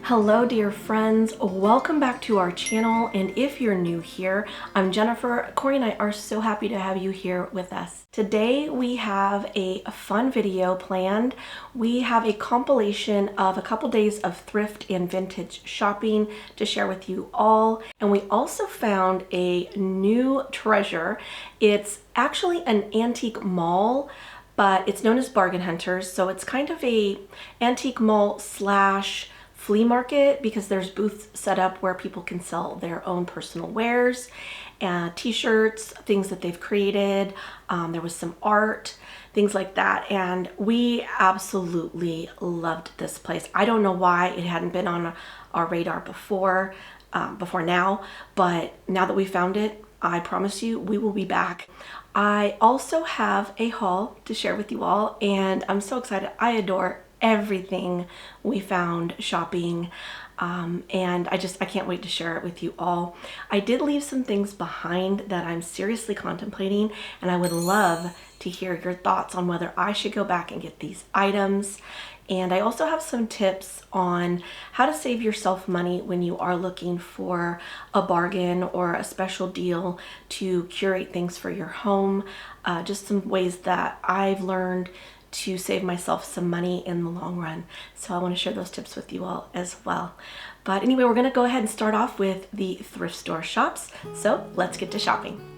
Hello dear friends, welcome back to our channel, and if you're new here, I'm Jennifer. Cory and I are so happy to have you here with us. Today we have a fun video planned. We have a compilation of a couple days of thrift and vintage shopping to share with you all, and we also found a new treasure. It's actually an antique mall, but it's known as Bargain Hunters, so it's kind of a antique mall slash flea market because there's booths set up where people can sell their own personal wares, t-shirts, things that they've created. There was some art, things like that, and we absolutely loved this place. I don't know why it hadn't been on our radar before now, but now that we found it, I promise you we will be back. I also have a haul to share with you all, and I'm so excited. I adore everything we found shopping, and I can't wait to share it with you all. I did leave some things behind that I'm seriously contemplating, and I would love to hear your thoughts on whether I should go back and get these items. And I also have some tips on how to save yourself money when you are looking for a bargain or a special deal to curate things for your home. Just some ways that I've learned to save myself some money in the long run. So I want to share those tips with you all as well. But anyway, we're going to go ahead and start off with the thrift store shops. So let's get to shopping.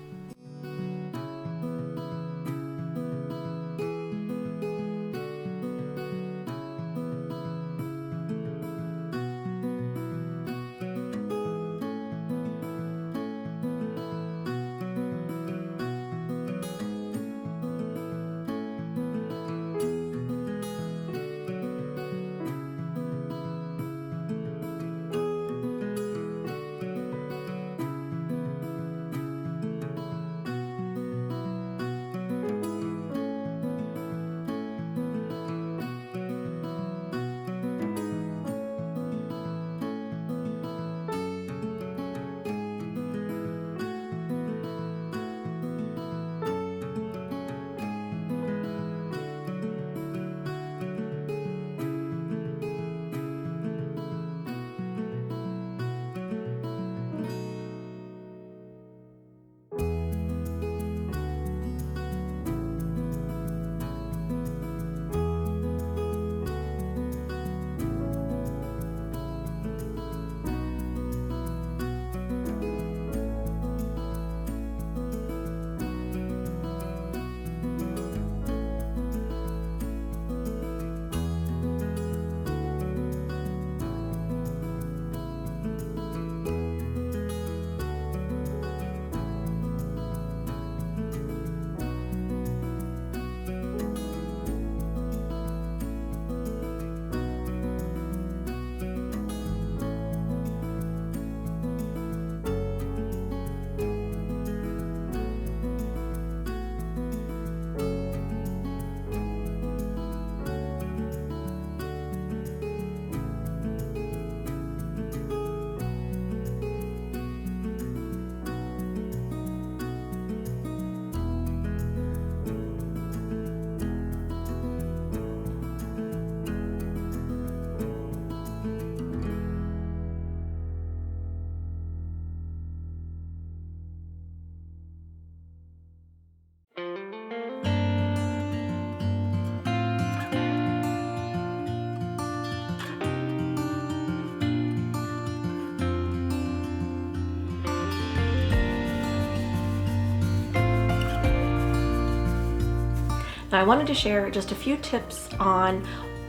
Now I wanted to share just a few tips on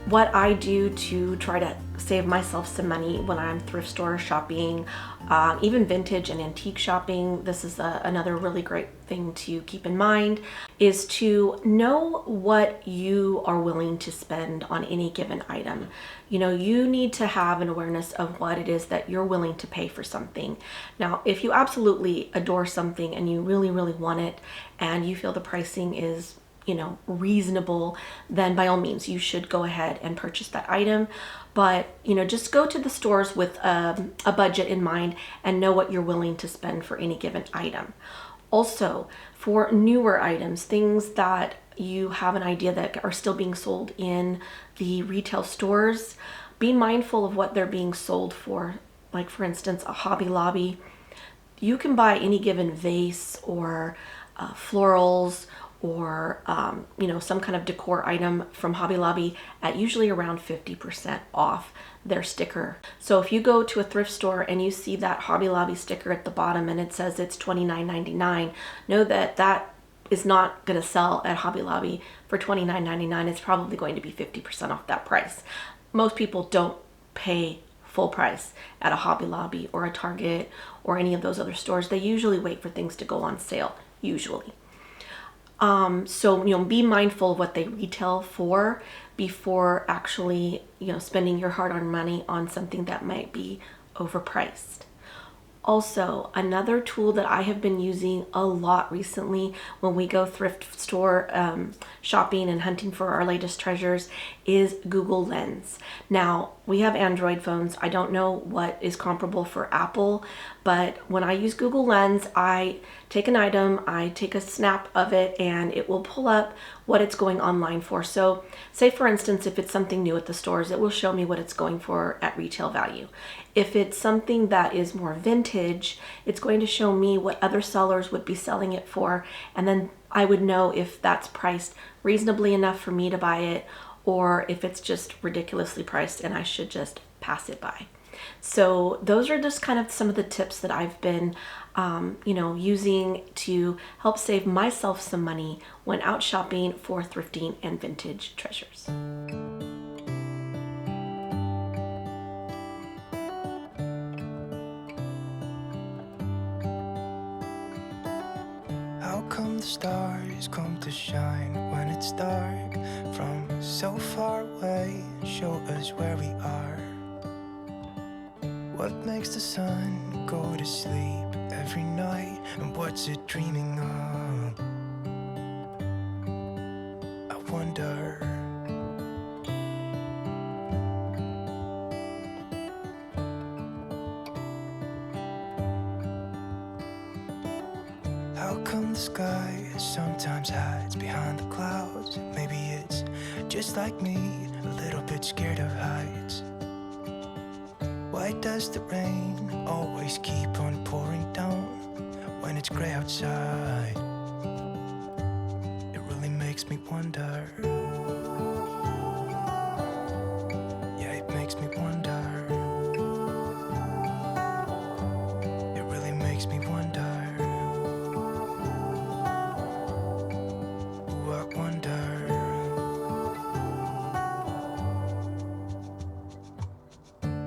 what I do to try to save myself some money when I'm thrift store shopping, even vintage and antique shopping. This is another really great thing to keep in mind, is to know what you are willing to spend on any given item. You know, you need to have an awareness of what it is that you're willing to pay for something. Now, if you absolutely adore something and you really, really want it, and you feel the pricing is reasonable, then by all means you should go ahead and purchase that item. But just go to the stores with a budget in mind and know what you're willing to spend for any given item. Also, for newer items, things that you have an idea that are still being sold in the retail stores, be mindful of what they're being sold for. Like for instance, a Hobby Lobby, you can buy any given vase or florals or you know, some kind of decor item from Hobby Lobby at usually around 50% off their sticker. So if you go to a thrift store and you see that Hobby Lobby sticker at the bottom and it says it's $29.99, know that that is not going to sell at Hobby Lobby for $29.99. It's probably going to be 50% off that price. Most people don't pay full price at a Hobby Lobby or a Target or any of those other stores. They usually wait for things to go on sale, usually. So, you know, be mindful of what they retail for before actually, you know, spending your hard-earned money on something that might be overpriced. Also, another tool that I have been using a lot recently when we go thrift store shopping and hunting for our latest treasures is Google Lens. Now, we have Android phones. I don't know what is comparable for Apple, but when I use Google Lens, I take an item, I take a snap of it, and it will pull up what it's going online for. So say for instance, if it's something new at the stores, it will show me what it's going for at retail value. If it's something that is more vintage, it's going to show me what other sellers would be selling it for, and then I would know if that's priced reasonably enough for me to buy it, or if it's just ridiculously priced and I should just pass it by. So those are just kind of some of the tips that I've been you know, using to help save myself some money when out shopping for thrifting and vintage treasures. How come the stars come to shine when it's dark from so far away and show us where we are? What makes the sun go to sleep every night, and what's it dreaming of? I wonder. How come the sky sometimes hides behind the clouds? Maybe it's just like me, a little bit scared of heights. Why does the rain always keep on pouring down when it's gray outside? It really makes me wonder. Yeah, it makes me wonder. It really makes me wonder. Ooh, I wonder.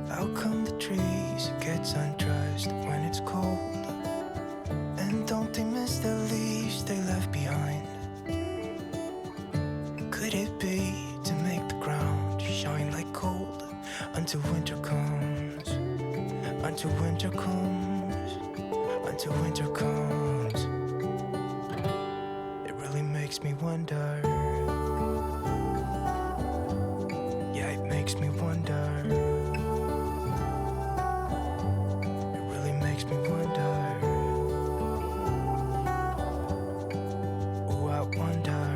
How come the trees get undressed when it's cold? And don't they miss the leaves they left behind? Could it be to make the ground shine like gold until winter comes? Until winter comes? Until winter comes? It really makes me wonder. Yeah, it makes me wonder. Makes me wonder. Oh, I wonder.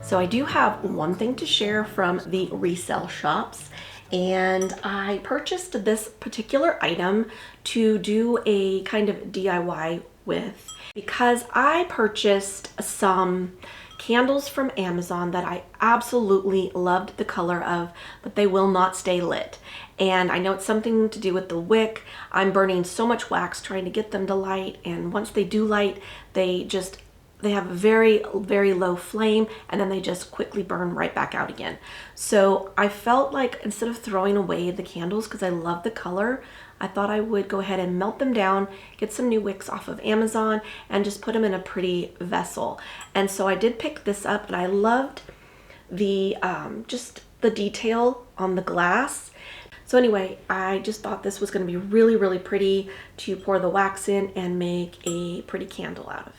So I do have one thing to share from the resale shops, and I purchased this particular item to do a kind of DIY with because I purchased some candles from Amazon that I absolutely loved the color of, but they will not stay lit. And I know it's something to do with the wick. I'm burning so much wax trying to get them to light, and once they do light, they have a very, very low flame, and then they just quickly burn right back out again. So I felt like instead of throwing away the candles, because I love the color, I thought I would go ahead and melt them down, get some new wicks off of Amazon, and just put them in a pretty vessel. And so I did pick this up, and I loved the just the detail on the glass. So anyway, I just thought this was going to be really, really pretty to pour the wax in and make a pretty candle out of.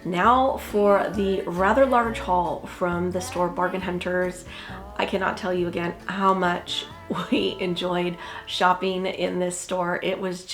Now for the rather large haul from the store Bargain Hunters. I cannot tell you again how much we enjoyed shopping in this store. It was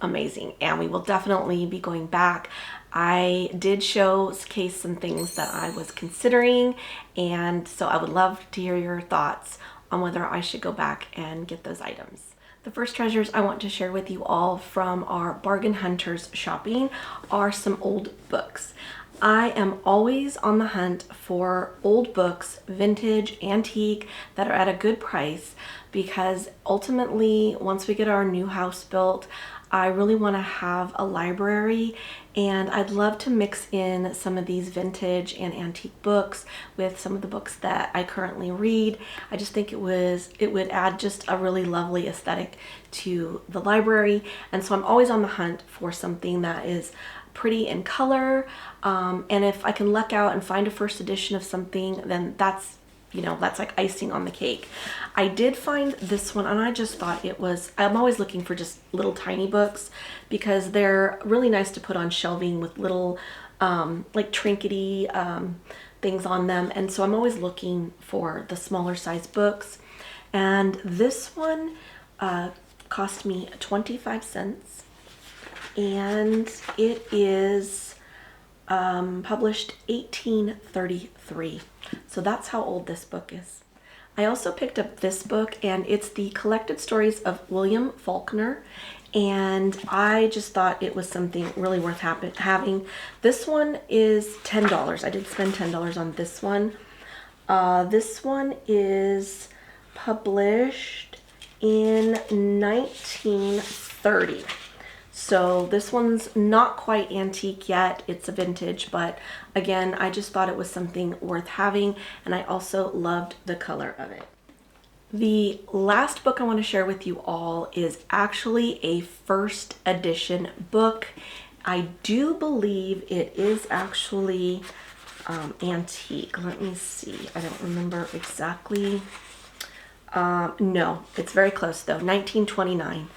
amazing, and we will definitely be going back. I did showcase some things that I was considering, and so I would love to hear your thoughts on whether I should go back and get those items. The first treasures I want to share with you all from our Bargain Hunters shopping are some old books. I am always on the hunt for old books, vintage, antique, that are at a good price, because ultimately once we get our new house built, I really want to have a library, and I'd love to mix in some of these vintage and antique books with some of the books that I currently read. I just think it would add just a really lovely aesthetic to the library, and so I'm always on the hunt for something that is pretty in color, and if I can luck out and find a first edition of something, then that's, you know, that's like icing on the cake. I did find this one, and I just thought it was, I'm always looking for just little tiny books because they're really nice to put on shelving with little like trinkety things on them, and so I'm always looking for the smaller size books. And this one cost me 25 cents, and it is published 1833. So that's how old this book is. I also picked up this book, and it's the collected stories of William Faulkner, and I just thought it was something really worth having. This one is $10. I did spend $10 on this one. This one is published in 1930. So this one's not quite antique yet, it's a vintage, but again, I just thought it was something worth having, and I also loved the color of it. The last book I want to share with you all is actually a first edition book. I do believe it is actually antique. Let me see, I don't remember exactly. No, it's very close though, 1929.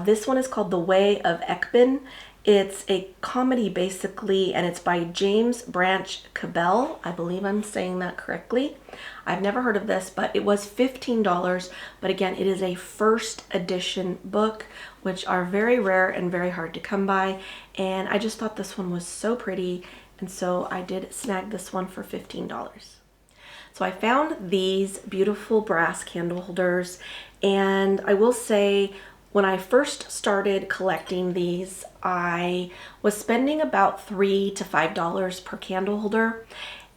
This one is called The Way of Ekban. It's a comedy basically, and it's by James Branch Cabell. I believe I'm saying that correctly. I've never heard of this, but it was $15. But again, it is a first edition book, which are very rare and very hard to come by. And I just thought this one was so pretty, and so I did snag this one for $15. So I found these beautiful brass candle holders, and I will say, when I first started collecting these, I was spending about $3 to $5 per candle holder,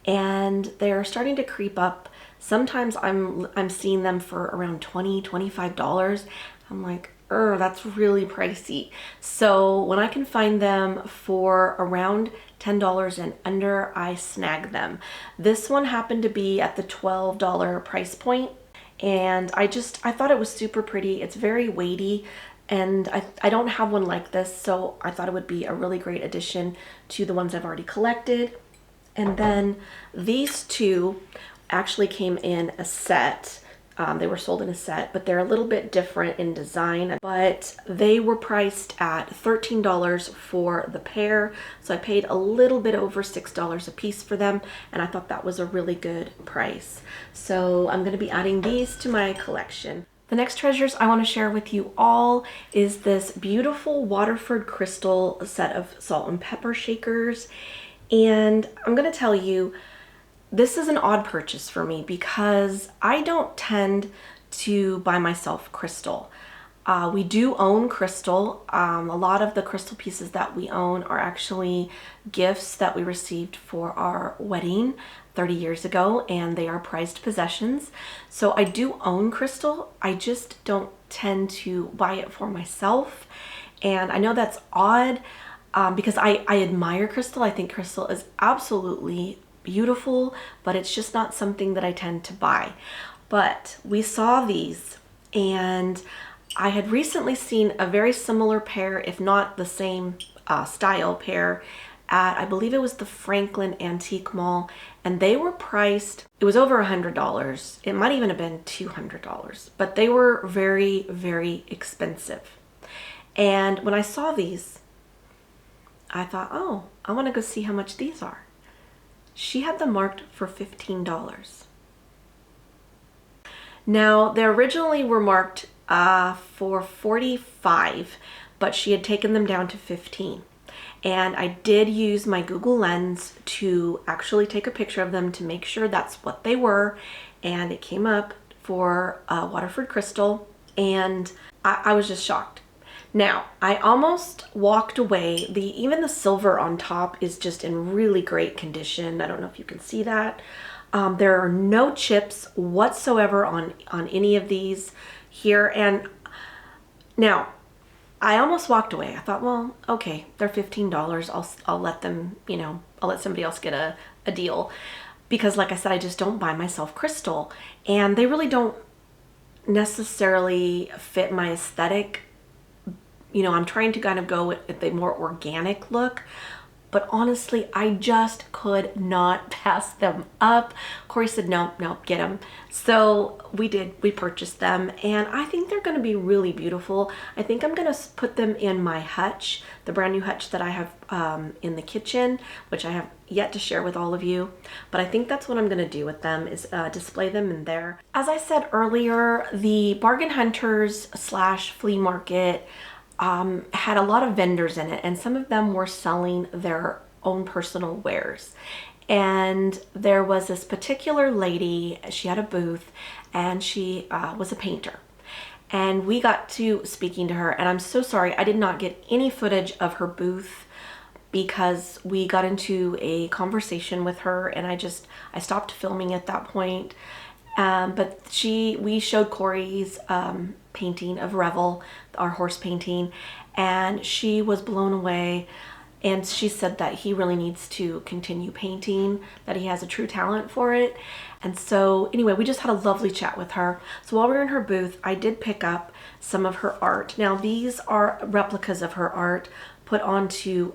and they're starting to creep up. Sometimes I'm seeing them for around $20, $25. I'm like, that's really pricey. So when I can find them for around $10 and under, I snag them. This one happened to be at the $12 price point. And I thought it was super pretty. It's very weighty, and I don't have one like this, so I thought it would be a really great addition to the ones I've already collected. And then these two actually came in a set. They were sold in a set, but they're a little bit different in design, but they were priced at $13 for the pair. So I paid a little bit over $6 a piece for them, and I thought that was a really good price. So I'm going to be adding these to my collection. The next treasures I want to share with you all is this beautiful Waterford crystal set of salt and pepper shakers. And I'm going to tell you, this is an odd purchase for me because I don't tend to buy myself crystal. We do own crystal. A lot of the crystal pieces that we own are actually gifts that we received for our wedding 30 years ago, and they are prized possessions. So I do own crystal. I just don't tend to buy it for myself. And I know that's odd because I admire crystal. I think crystal is absolutely beautiful, but it's just not something that I tend to buy. But we saw these, and I had recently seen a very similar pair, if not the same style pair, at, I believe it was the Franklin Antique Mall, and they were priced, it was over $100. It might even have been $200, but they were very, very expensive. And when I saw these, I thought, oh, I want to go see how much these are. She had them marked for $15. Now, they originally were marked for $45, but she had taken them down to $15. And I did use my Google Lens to actually take a picture of them to make sure that's what they were. And it came up for Waterford crystal, and I was just shocked. Now, I almost walked away. Even the silver on top is just in really great condition. I don't know if you can see that. There are no chips whatsoever on any of these here. And now, I almost walked away. I thought, well, okay, they're $15. I'll let them, you know, I'll let somebody else get a deal. Because like I said, I just don't buy myself crystal. And they really don't necessarily fit my aesthetic. You know, I'm trying to kind of go with the more organic look. But honestly, I just could not pass them up. Cory said, no, get them. So we did, we purchased them, and I think they're gonna be really beautiful. I think I'm gonna put them in my hutch, the brand new hutch that I have in the kitchen, which I have yet to share with all of you. But I think that's what I'm gonna do with them, is display them in there. As I said earlier, the Bargain Hunters / flea market had a lot of vendors in it, and some of them were selling their own personal wares. And there was this particular lady, she had a booth, and she was a painter. And we got to speaking to her, and I'm so sorry I did not get any footage of her booth because we got into a conversation with her, and I stopped filming at that point. But we showed Cory's painting of Revel, our horse painting, and she was blown away. And she said that he really needs to continue painting, that he has a true talent for it. And so anyway, we just had a lovely chat with her. So while we were in her booth, I did pick up some of her art. Now these are replicas of her art put onto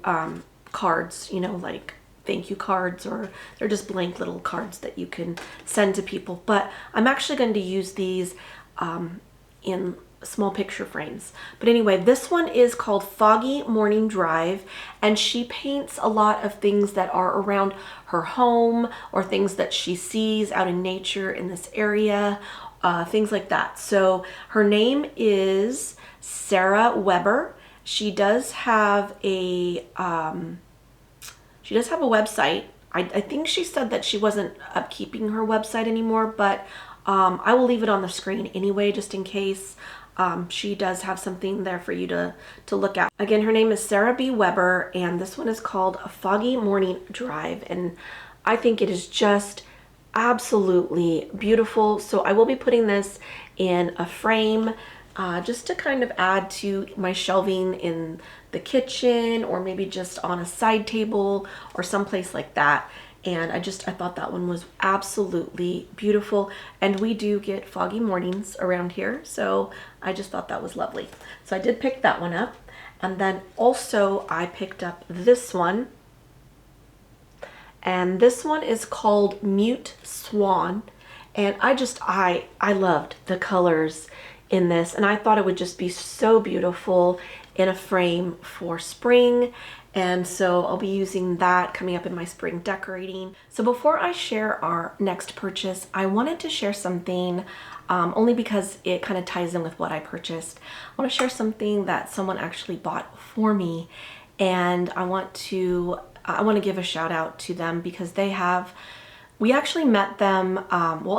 cards, you know, like thank you cards, or they're just blank little cards that you can send to people. But I'm actually going to use these in small picture frames. But anyway, this one is called Foggy Morning Drive, and she paints a lot of things that are around her home or things that she sees out in nature in this area, things like that. So her name is Sarah Weber. She does have a website. I think she said that she wasn't upkeeping her website anymore, but I will leave it on the screen anyway, just in case. She does have something there for you to look at. Again, her name is Sarah B. Weber, and this one is called A Foggy Morning Drive, and I think it is just absolutely beautiful. So I will be putting this in a frame just to kind of add to my shelving in the kitchen, or maybe just on a side table or someplace like that. And I thought that one was absolutely beautiful. And we do get foggy mornings around here, so I just thought that was lovely. So I did pick that one up. And then also I picked up this one. And this one is called Mute Swan. And I loved the colors in this, and I thought it would just be so beautiful in a frame for spring. And so I'll be using that coming up in my spring decorating. So before I share our next purchase, I wanted to share something only because it kind of ties in with what I purchased. I want to share something that someone actually bought for me, and I want to give a shout out to them because we actually met them,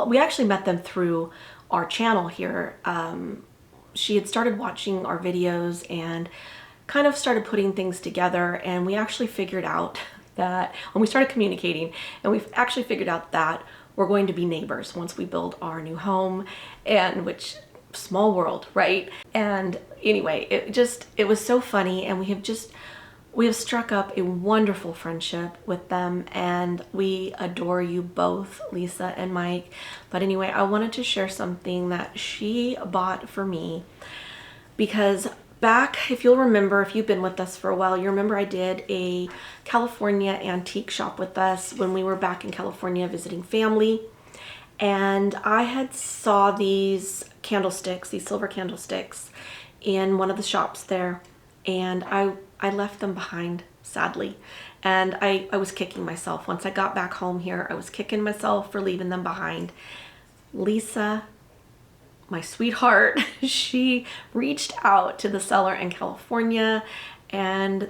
we actually met them through our channel here. She had started watching our videos and kind of started putting things together, and we actually figured out that when we started communicating, and we've actually figured out that we're going to be neighbors once we build our new home, and which small world, right? And anyway, it was so funny, and we have struck up a wonderful friendship with them, and we adore you both, Lisa and Mike. But anyway, I wanted to share something that she bought for me because back, if you'll remember, if you've been with us for a while, you remember I did a California antique shop with us when we were back in California visiting family. And I had saw these candlesticks, these silver candlesticks, in one of the shops there. And I left them behind, sadly. And I was kicking myself. Once I got back home here, I was kicking myself for leaving them behind. Lisa, my sweetheart, she reached out to the seller in California, and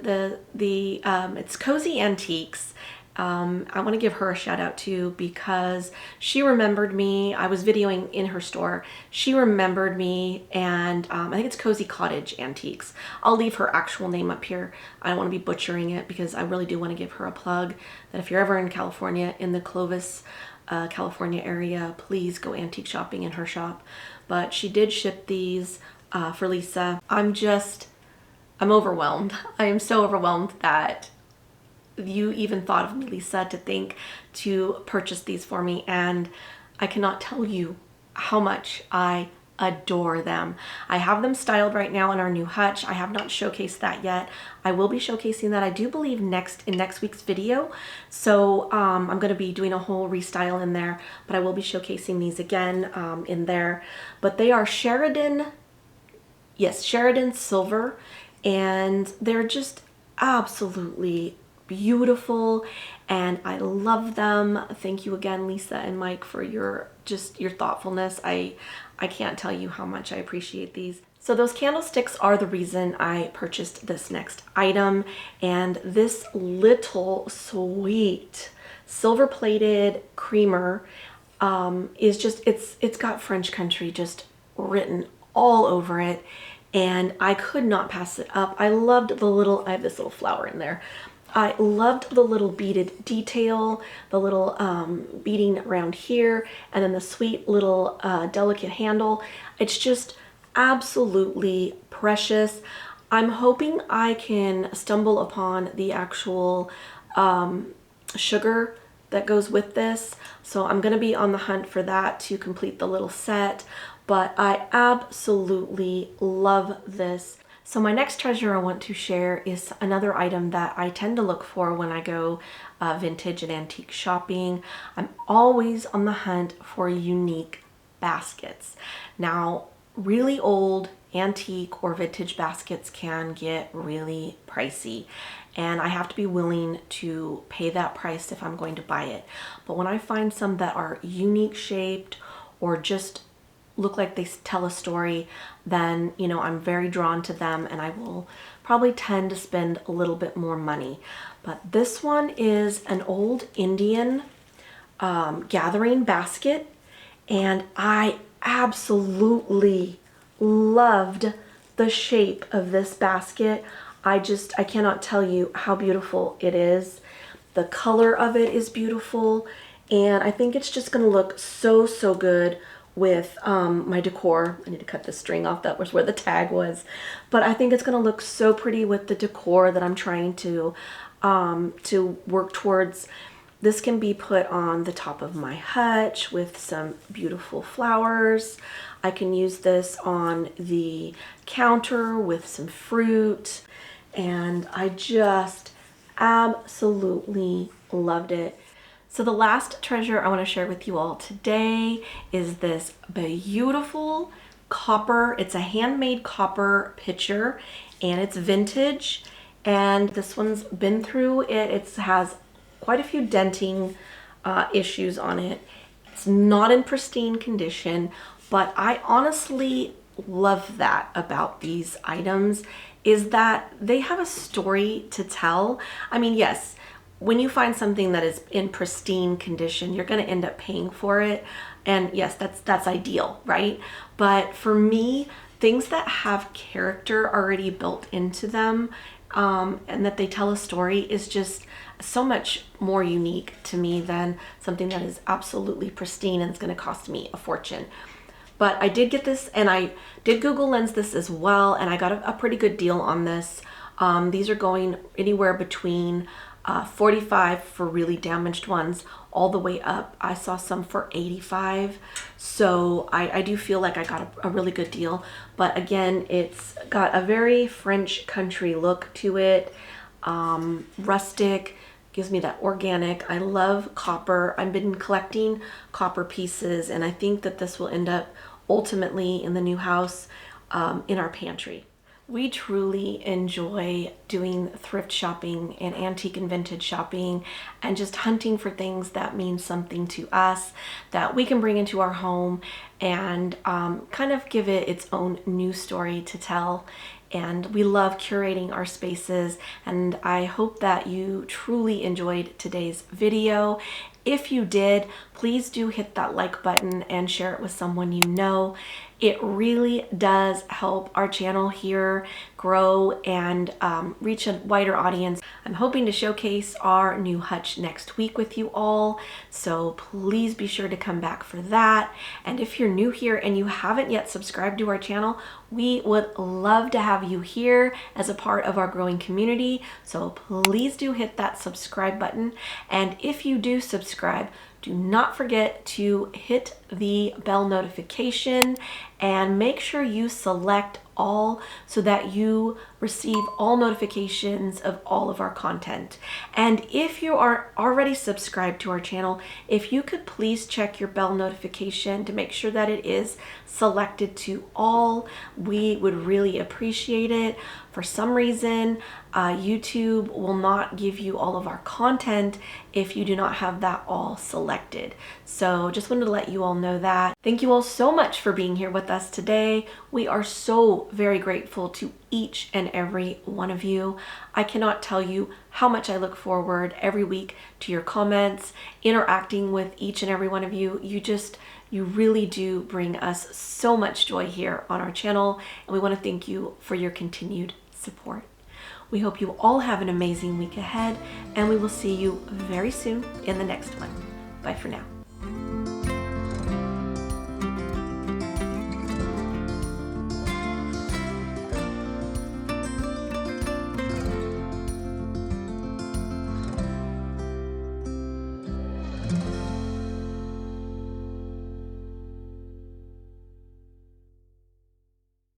it's Cozy Antiques. I want to give her a shout out too because she remembered me. I was videoing in her store. She remembered me, and I think it's Cozy Cottage Antiques. I'll leave her actual name up here. I don't want to be butchering it because I really do want to give her a plug that if you're ever in California, in the Clovis, California area, please go antique shopping in her shop. But she did ship these for Lisa. I'm just I'm overwhelmed. I am so overwhelmed that you even thought of me, Lisa, to think to purchase these for me, and I cannot tell you how much I adore them. I have them styled right now in our new hutch. I have not showcased that yet. I will be showcasing that, I do believe, in next week's video. So I'm going to be doing a whole restyle in there, but I will be showcasing these again in there. But they are Sheridan, yes, Sheridan silver, and they're just absolutely beautiful, and I love them. Thank you again, Lisa and Mike, for your thoughtfulness. I can't tell you how much I appreciate these. So those candlesticks are the reason I purchased this next item, and this little sweet silver plated creamer is just, it's got French country just written all over it, and I could not pass it up. I loved the little, I have this little flower in there. I loved the little beaded detail, the little beading around here, and then the sweet little delicate handle. It's just absolutely precious. I'm hoping I can stumble upon the actual sugar that goes with this. So I'm going to be on the hunt for that to complete the little set. But I absolutely love this. So my next treasure I want to share is another item that I tend to look for when I go vintage and antique shopping. I'm always on the hunt for unique baskets. Now, really old antique or vintage baskets can get really pricey, and I have to be willing to pay that price if I'm going to buy it. But when I find some that are unique shaped or just look like they tell a story, then, you know, I'm very drawn to them, and I will probably tend to spend a little bit more money. But this one is an old Indian gathering basket, and I absolutely loved the shape of this basket. I cannot tell you how beautiful it is. The color of it is beautiful, and I think it's just going to look so good with my decor. I need to cut the string off. That was where the tag was. But I think it's going to look so pretty with the decor that I'm trying to work towards. This can be put on the top of my hutch with some beautiful flowers. I can use this on the counter with some fruit, and I just absolutely loved it. So the last treasure I want to share with you all today is this beautiful copper. It's a handmade copper pitcher, and it's vintage, and this one's been through it. It has quite a few denting issues on it. It's not in pristine condition, but I honestly love that about these items, is that they have a story to tell. I mean, yes, when you find something that is in pristine condition, you're going to end up paying for it. And yes, that's ideal, right? But for me, things that have character already built into them, and that they tell a story, is just so much more unique to me than something that is absolutely pristine and it's going to cost me a fortune. But I did get this, and I did Google Lens this as well, and I got a pretty good deal on this. These are going anywhere between $45 for really damaged ones, all the way up. I saw some for $85. So I do feel like I got a really good deal. But again, it's got a very French country look to it. Rustic, gives me that organic. I love copper. I've been collecting copper pieces, and I think that this will end up ultimately in the new house in our pantry. We truly enjoy doing thrift shopping and antique and vintage shopping, and just hunting for things that mean something to us, that we can bring into our home and kind of give it its own new story to tell. And we love curating our spaces, and I hope that you truly enjoyed today's video. If you did, please do hit that like button and share it with someone you know. It really does help our channel here grow and reach a wider audience. I'm hoping to showcase our new hutch next week with you all, so please be sure to come back for that. And if you're new here and you haven't yet subscribed to our channel, we would love to have you here as a part of our growing community, so please do hit that subscribe button. And if you do subscribe, do not forget to hit the bell notification and make sure you select all so that you receive all notifications of all of our content. And if you are already subscribed to our channel, if you could please check your bell notification to make sure that it is selected to all, we would really appreciate it. For some reason, YouTube will not give you all of our content if you do not have that all selected. So just wanted to let you all know that. Thank you all so much for being here with us today. We are so very grateful to each and every one of you. I cannot tell you how much I look forward every week to your comments, interacting with each and every one of you. You really do bring us so much joy here on our channel, and we want to thank you for your continued support. We hope you all have an amazing week ahead, and we will see you very soon in the next one. Bye for now.